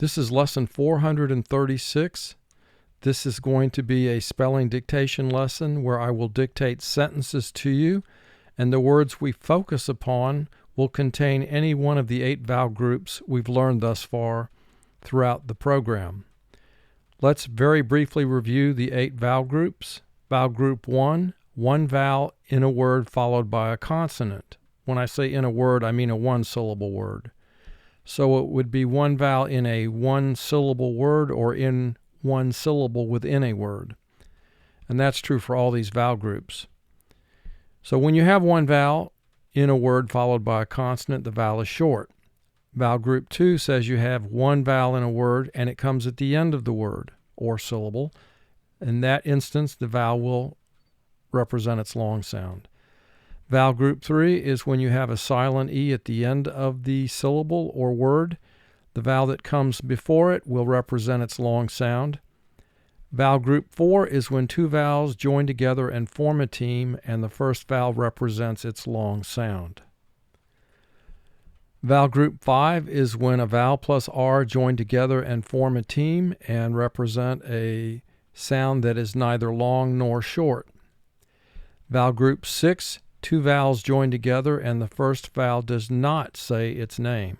This is lesson 436. This is going to be a spelling dictation lesson where I will dictate sentences to you, and the words we focus upon will contain any one of the 8 vowel groups we've learned thus far throughout the program. Let's very briefly review the 8 vowel groups. Vowel group 1, one vowel in a word followed by a consonant. When I say in a word, I mean a one-syllable word. So it would be one vowel in a one-syllable word or in one syllable within a word. And that's true for all these vowel groups. So when you have one vowel in a word followed by a consonant, the vowel is short. Vowel group 2 says you have one vowel in a word and it comes at the end of the word or syllable. In that instance, the vowel will represent its long sound. Vowel group 3 is when you have a silent E at the end of the syllable or word. The vowel that comes before it will represent its long sound. Vowel group 4 is when 2 vowels join together and form a team, and the first vowel represents its long sound. Vowel group 5 is when a vowel plus R join together and form a team and represent a sound that is neither long nor short. Vowel group 6, 2 vowels join together and the first vowel does not say its name.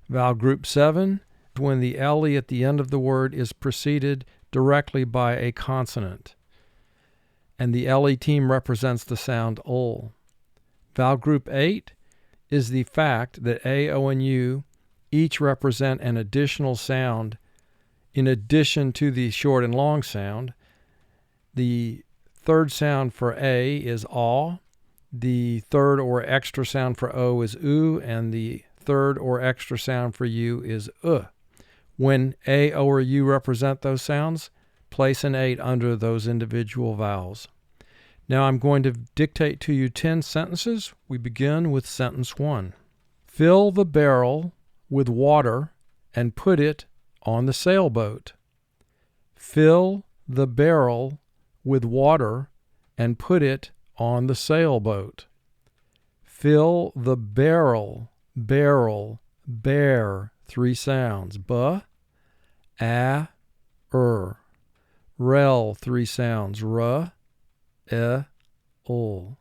Vowel group 7, when the LE at the end of the word is preceded directly by a consonant, and the LE team represents the sound ul. Vowel group 8 is the fact that A, O, and U each represent an additional sound in addition to the short and long sound. The third sound for A is aw. The third or extra sound for O is oo, and the third or extra sound for U is When A, O, or U represent those sounds, place an 8 under those individual vowels. Now I'm going to dictate to you 10 sentences. We begin with sentence 1. Fill the barrel with water and put it on the sailboat. Fill the barrel with water and put it on the sailboat. Fill the barrel, bear, 3 sounds. B, a, rel, 3 sounds. R, ul.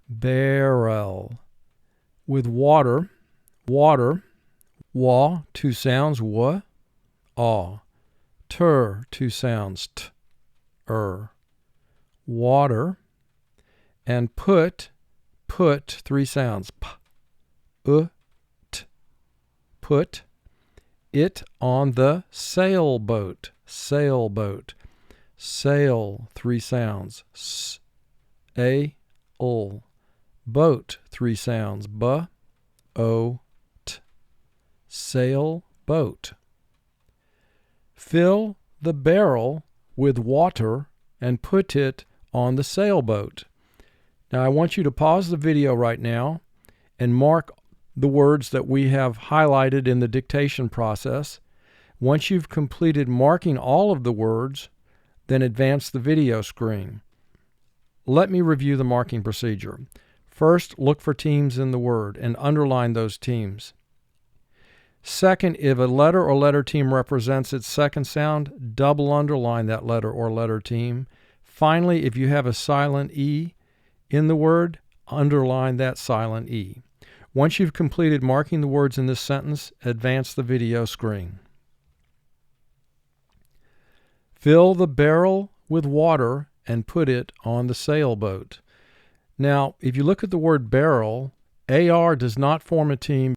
Barrel. With water, wa, 2 sounds. W, aw. 2 sounds. T, water. And put, 3 sounds. P, t. Put it on the sailboat. Sail, 3 sounds. S, a, ul. Boat, 3 sounds. B, o, t. Sailboat. Fill the barrel with water and put it on the sailboat. Now I want you to pause the video right now and mark the words that we have highlighted in the dictation process. Once you've completed marking all of the words, then advance the video screen. Let me review the marking procedure. First, look for teams in the word and underline those teams. Second, if a letter or letter team represents its second sound, double underline that letter or letter team. Finally, if you have a silent E in the word, underline that silent E. Once you've completed marking the words in this sentence, advance the video screen. Fill the barrel with water and put it on the sailboat. Now, if you look at the word barrel, AR does not form a team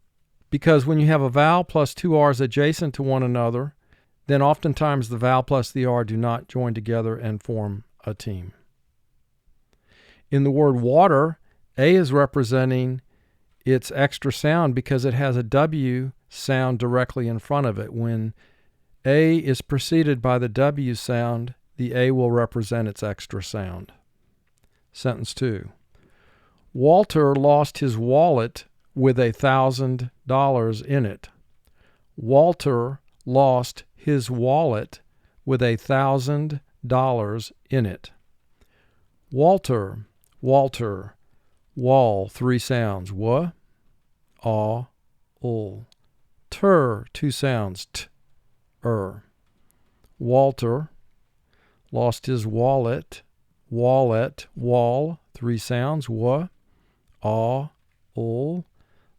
because when you have a vowel plus 2 R's adjacent to one another, then oftentimes the vowel plus the R do not join together and form a team. In the word water, A is representing its extra sound because it has a W sound directly in front of it. When A is preceded by the W sound, the A will represent its extra sound. Sentence 2. Walter lost his wallet with $1,000 in it. Walter lost his wallet with $1,000 in it. Walter, wall, 3 sounds. W, aw, ul. Walter, 2 sounds, Walter lost his wallet, wall, 3 sounds,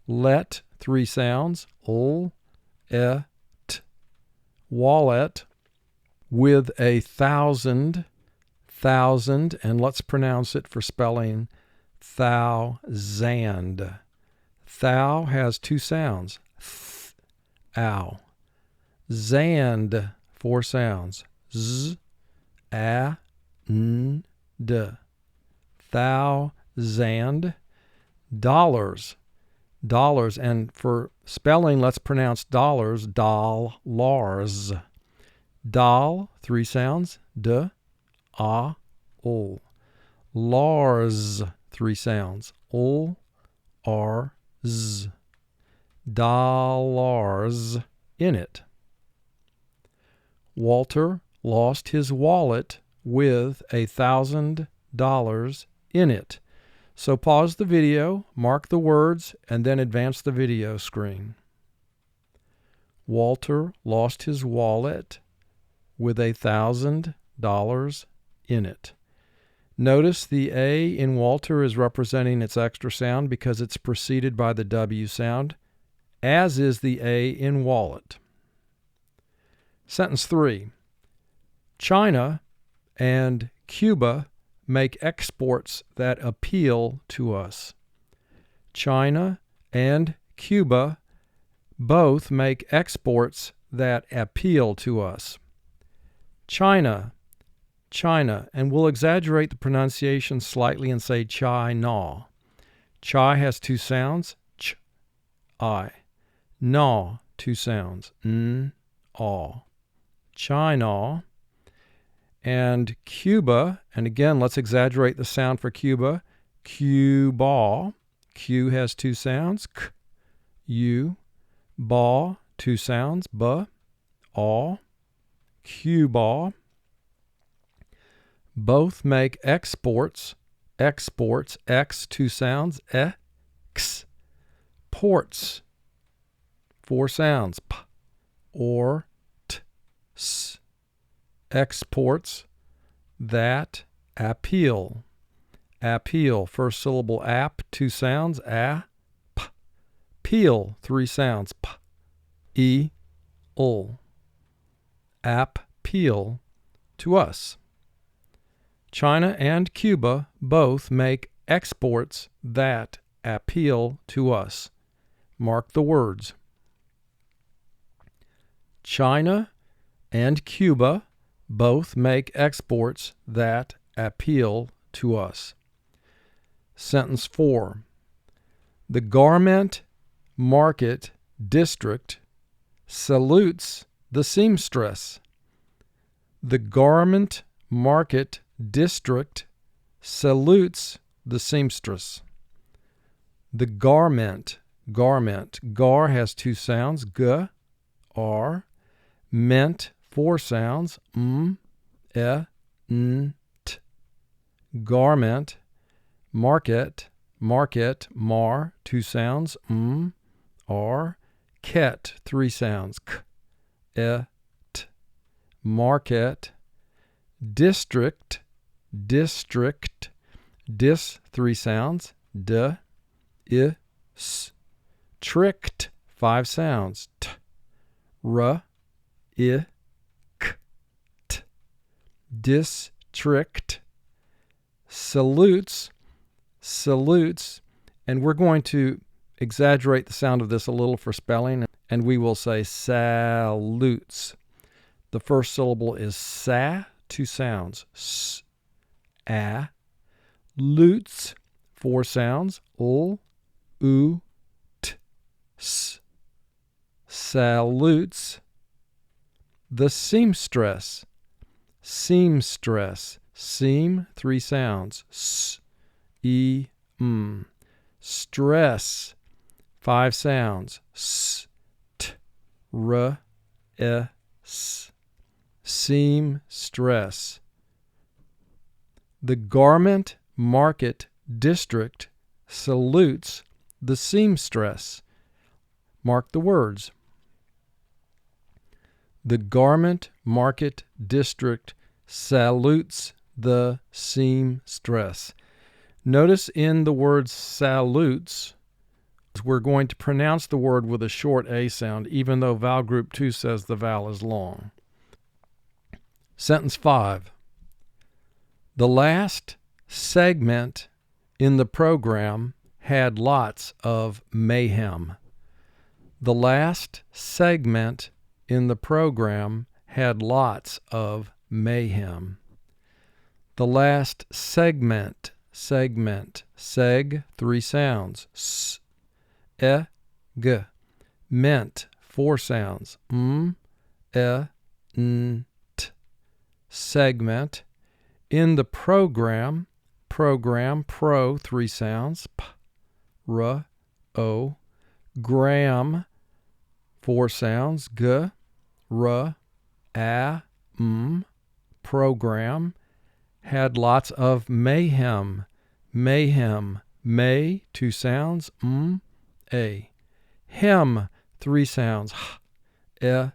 let, 3 sounds, wallet, with a thousand, and let's pronounce it for spelling, thousand. Thou has 2 sounds, ow. Zand, 4 sounds, z, a, n, d. Thousand. Dollars, and for spelling, let's pronounce dollars, dollars. Doll, 3 sounds, d, a, l. Lars, 3 sounds, l, r, z. Dollars, in it. Walter lost his wallet with $1,000 in it. So pause the video, mark the words, and then advance the video screen. Walter lost his wallet with $1,000 in it. Notice the A in Walter is representing its extra sound because it's preceded by the W sound, as is the A in wallet. Sentence 3. China and Cuba make exports that appeal to us. China and Cuba both make exports that appeal to us. China, and we'll exaggerate the pronunciation slightly and say China. Chi has 2 sounds, ch, I. Na, 2 sounds, n, aw. China. And Cuba, and again, let's exaggerate the sound for Cuba. Cuba. Q has 2 sounds, k, u. Ba, 2 sounds, b, aw. Cuba. Both make exports, x, 2 sounds, x. Ports, 4 sounds, p, or, t, s. Exports that appeal. Appeal, first syllable ap, 2 sounds, a, p. Peel, 3 sounds, p, e, ul. Appeal to us. China and Cuba both make exports that appeal to us. Mark the words. China and Cuba both make exports that appeal to us. Sentence 4. The garment market district salutes the seamstress. The garment market district salutes the seamstress. The garment, gar has 2 sounds, g, r. Meant, 4 sounds, m, e, n, t. Garment, market, mar, 2 sounds, m, r. Ket, 3 sounds, k, e, t. Market. District, dis, 3 sounds, d, I, s. Tricked, 5 sounds, t, r, I, k, t. District. Salutes, and we're going to exaggerate the sound of this a little for spelling, and we will say salutes. The first syllable is sa, 2 sounds, s, a. Lutes, 4 sounds, ul, u, t, s. Salutes. The seamstress, seam, 3 sounds, s, e, m. Stress, 5 sounds, s, t, r, e, s. Seamstress. The garment market district salutes the seamstress. Mark the words. The garment market district salutes the seamstress. Notice in the word salutes, we're going to pronounce the word with a short A sound, even though vowel group 2 says the vowel is long. Sentence 5. The last segment in the program had lots of mayhem. The last segment in the program had lots of mayhem. The last segment, seg, 3 sounds, s, e, g, meant, 4 sounds, e, n, t, segment. In the program, pro, 3 sounds, p, r, o, gram, 4 sounds, g, r, a, program, had lots of mayhem, may, 2 sounds, a, hem, 3 sounds, h, e,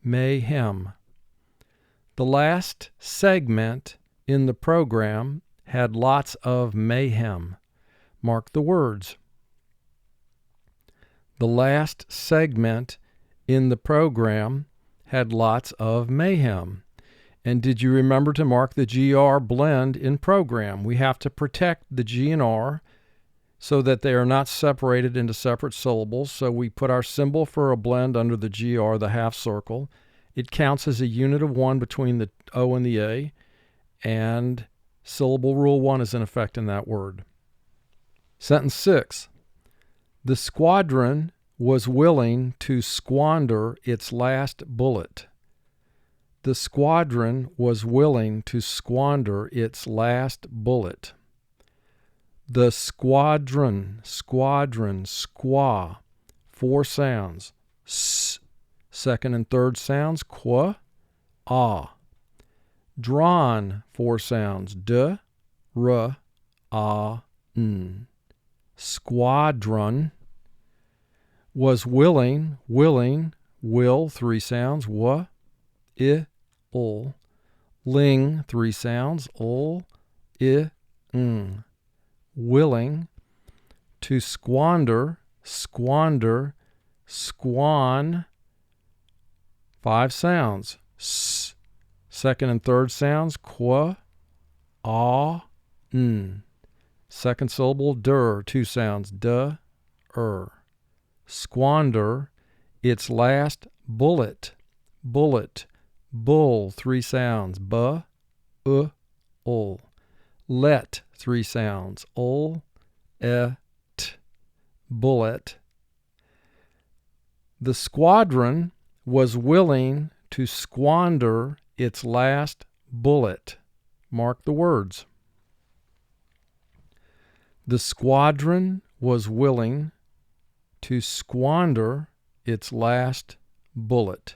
mayhem. The last segment in the program had lots of mayhem. Mark the words. The last segment in the program had lots of mayhem. And did you remember to mark the GR blend in program? We have to protect the G and R so that they are not separated into separate syllables. So we put our symbol for a blend under the GR, the half circle. It counts as a unit of 1 between the O and the A, and syllable rule 1 is in effect in that word. Sentence 6. The squadron was willing to squander its last bullet. The squadron was willing to squander its last bullet. The squadron, squaw, 4 sounds, s, second and third sounds, qua, ah. Drawn, 4 sounds, d, r, a, n. Squadron. Was willing, will, 3 sounds, wa, I, ul. Ling, 3 sounds, ul, I, ng. Willing. To squander, squan, 5 sounds, s. Second and third sounds, qua, ah, n. Second syllable, der, 2 sounds, duh, Squander, its last bullet, bull, 3 sounds, bu, ul. Let, 3 sounds, ul, t, bullet. The squadron was willing to squander its last bullet. Mark the words. The squadron was willing to squander its last bullet.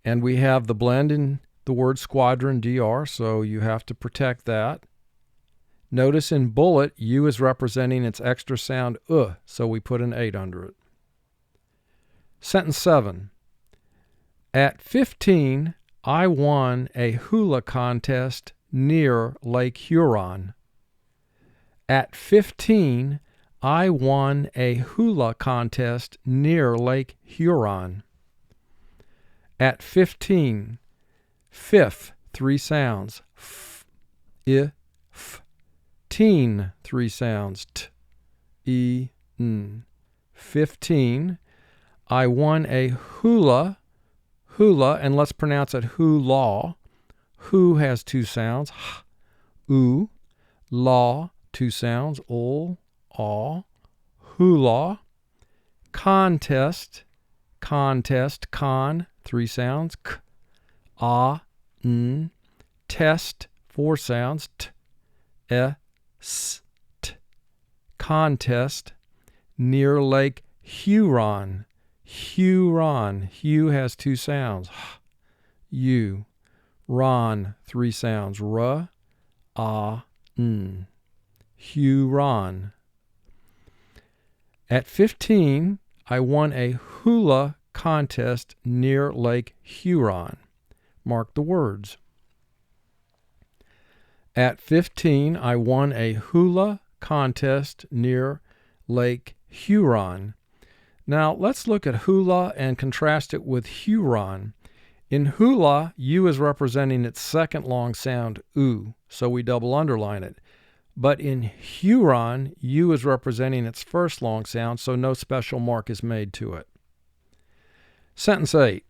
And we have the blend in the word squadron, DR, so you have to protect that. Notice in bullet, U is representing its extra sound, so we put an 8 under it. Sentence 7. At 15, I won a hula contest near Lake Huron. At 15, I won a hula contest near Lake Huron. At 15, fifth, 3 sounds, f, I, f. Teen, 3 sounds, t, e, n. 15, I won a hula, and let's pronounce it hula. Who has 2 sounds, h, oo. Law, 2 sounds, ul, aw. Hula. Contest, con, 3 sounds, k, a, n. Test, 4 sounds, t, e, s, t. Contest. Near Lake Huron. Hu has 2 sounds, h, u. Ron, 3 sounds, r, a, n. Huron. At 15, I won a hula contest near Lake Huron. Mark the words. At 15, I won a hula contest near Lake Huron. Now, let's look at hula and contrast it with Huron. In hula, U is representing its second long sound, oo, so we double underline it. But in Huron, U is representing its first long sound, so no special mark is made to it. Sentence 8.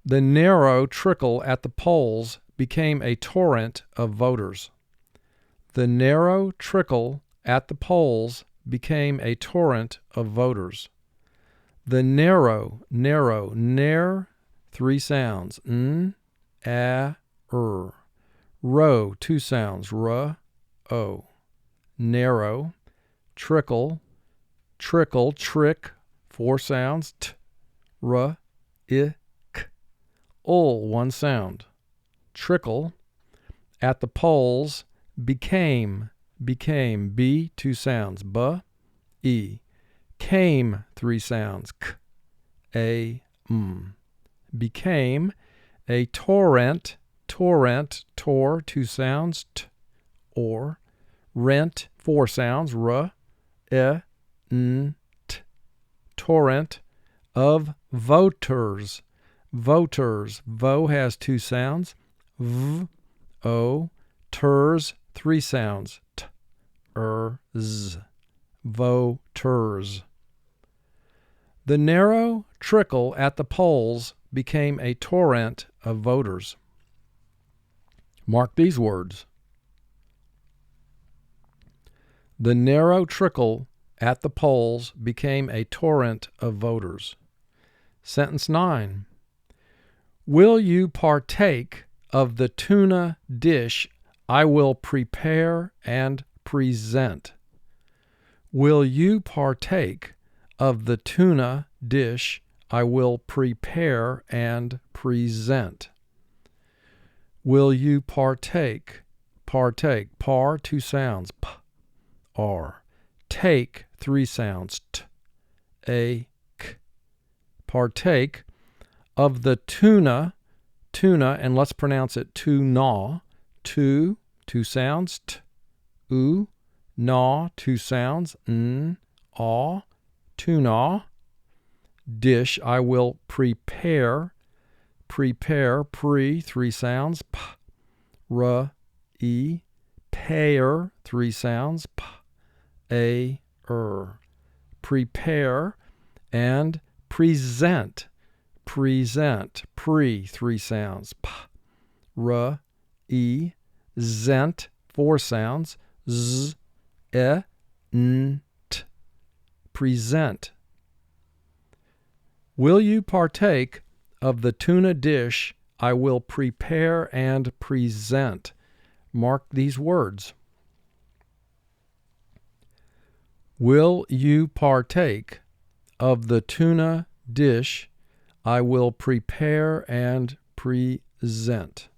The narrow trickle at the polls became a torrent of voters. The narrow trickle at the polls became a torrent of voters. The narrow, three sounds, n, a, row, two sounds, r, o. Narrow, trickle, trick, four sounds, t, r, I, k. One sound. Trickle, at the polls, became, b, two sounds, b, e. Came, three sounds, k, a, m. Became, a torrent, tor, two sounds, t, or. Rent, four sounds, r, e, n, t. Torrent of voters. Vo has two sounds, v, o. Ters, three sounds, t, z. Voters. The narrow trickle at the polls became a torrent of voters. Mark these words. The narrow trickle at the polls became a torrent of voters. Sentence 9. Will you partake of the tuna dish I will prepare and present? Will you partake of the tuna dish I will prepare and present? Will you partake? Par, two sounds, p, r. Take, three sounds, t, a, k. Partake of the tuna, and let's pronounce it tuna, two sounds, t, oo, na, two sounds, n, aw, tuna. Dish I will prepare, three sounds, p, r, e. Pair, three sounds, p, a, Prepare and present, pre, three sounds, p, r, e. Zent, four sounds, z, e, n, t. Present. Will you partake of the tuna dish I will prepare and present? Mark these words. Will you partake of the tuna dish I will prepare and present?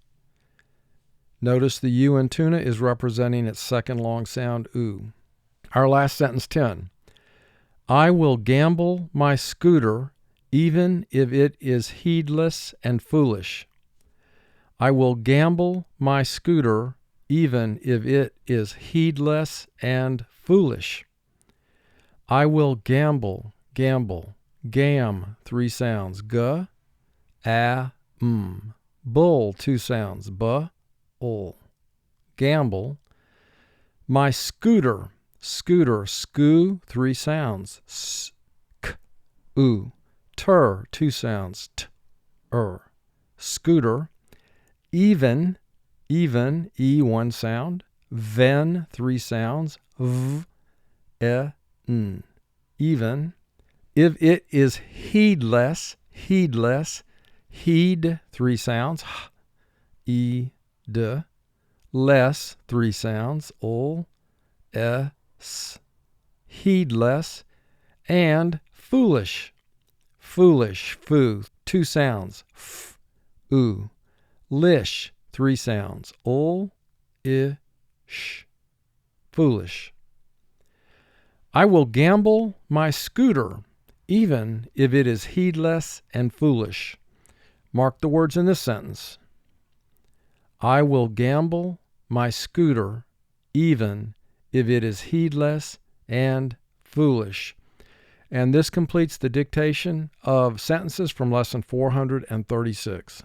Notice the U in tuna is representing its second long sound, oo. Our last sentence, 10. I will gamble my scooter even if it is heedless and foolish. I will gamble my scooter even if it is heedless and foolish. I will gamble, gam, three sounds, g, a, m. Bull, two sounds, b, ul. Gamble. My scooter, scoo, three sounds, s, k, oo. Tur, two sounds, t, Scooter. Even, e, one sound. Ven, three sounds, v, e, n. Even. If it is heedless, heed, three sounds, h, e, d. Less, three sounds, ul, e, s. Heedless. And foolish, foo, two sounds, f, oo. Lish, three sounds, ul, I, sh. Foolish. I will gamble my scooter even if it is heedless and foolish. Mark the words in this sentence. I will gamble my scooter even if it is heedless and foolish. And this completes the dictation of sentences from lesson 436.